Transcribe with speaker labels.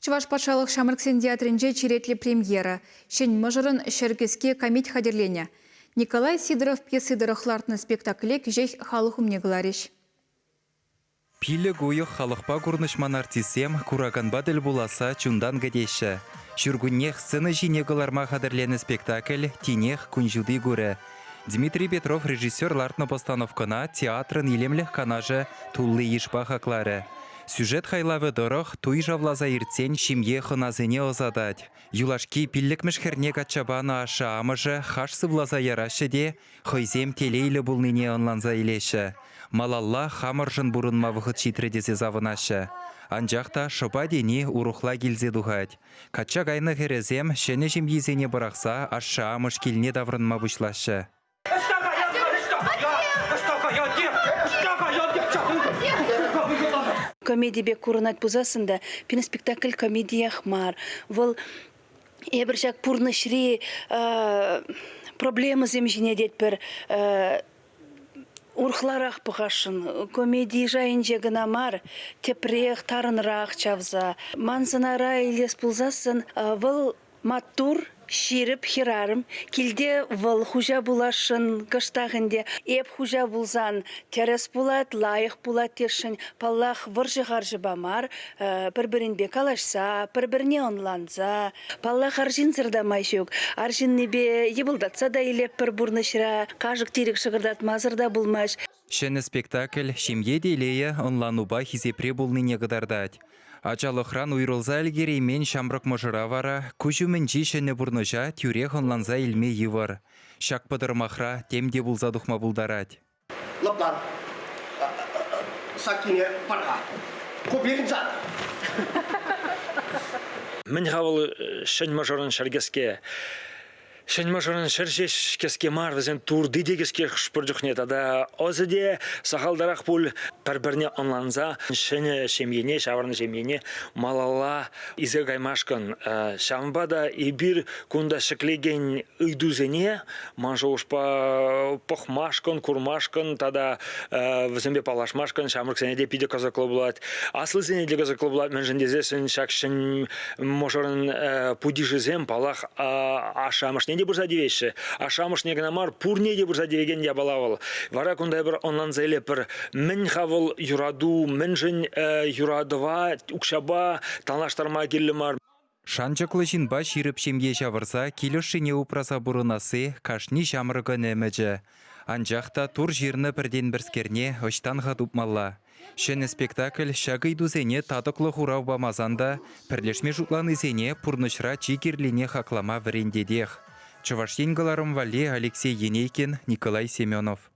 Speaker 1: Чуваш патшалық Шамрыксен театринже черетлі премьера. Шен мұжырын шергеске комит хадерлене. Николай Сидоров пьесы дырықлартны спектакле кежех халық умне гылариш.
Speaker 2: Пилі гойы халықпа күрнішман артисем Кураганба діл буласа чундан гадеші. Шүргүннех сцена жине гыларма хадерлене спектакль тинех күнжуды көрі. Дмитрий Петров режиссер лартны постановкана театрын елемліх канажы туллы ешпа хаклары. Сюжет хайлавы дорох туй жавлаза иртсен шимье хыназыне озадать. Юлашки пиллікміш херне качабаны ашы амыжы хашсы влаза ярашы де хойзем телейлі бұлныне онланза илеші. Малалла хамыржын бұрынма вғыт читредезе завынашы. Анжақта шыпа дені урухла келзе дұғад. Кача гайны херезем шені жемйезене бұрақса ашы амыш келіне даврынма бұшлашы.
Speaker 3: Комедия бек курынат пузасында, пин спектакль комедиях мар. Вол ебіршак пурнышри проблемы земжіне дет бір урхларақ бұғашын. Комедия жайынже гына мар, тепрех тарынрақ чавза. Манзынара елес пулзасын, вол маттур ширіп хирарым, келде выл хужа булашын кыштағынде, еп хужа булзан терес булат, лайық булат тершін, паллах выржы ғаржы бамар, бір-бірін бек алашса, бір-біріне онланза, паллах аржин зырдамай жүк, аржин небе ебылдатса да елеп бір бұрнышыра, қажық терек шығырдат мазырда булмаш.
Speaker 2: Шені спектакль шимге делея онлануба хизепре булныне гыдардать. Ачалықран уйрылза әлгереймен шамрық мұжыра вара, күжімен жешені бұрныжа тюрех онланза илме евар. Шак пыдырмақра темде бұлза дұқма бұлдарад.
Speaker 4: Лаптан, сакине парға, көбегін зат.
Speaker 5: Мен хавал шен мажорын шәргеске. Шен мажорын шәржеш кеске мар, візен тур дидегеске шпыржықне, тада озыде сақалдарақ бұл бір-біріне онланза, шені шемьене, шаварны шемьене, малала изе гаймашкан. Шамбада и бір күнда шіклеген үйдузене, манжа ұшпа похмашкан, курмашкан, тада візенбе палашмашкан, шамрыксене де пиде казаклы болады. Аслызене де казаклы болады, мен жіндезесін шак шен мажорын пудижізем, палах ашамышне де бұрза девеші. Ашамышне гнамар пурне де бұрза девеген де балавал. Вара күнда бір онланза еле бір мен хавал юраду, мен жын юрадыва, укшаба, талаштарма келі мар.
Speaker 2: Шанчықлы жинба ширіп шемге жавырса, келішіне упраса бұрынасы кашни жамырғы нәмәжі. Анжақта тур жирны бірден бірскерне ұштан ғадупмалла. Шені спектакль шағы идузене тадықлы хурау бамазанда, пірлешме жұтлан изене пұрнышра чигерліне хақлама вірендедех. Чувашин Галарым Вале, Алексей Енейкин, Николай Семенов.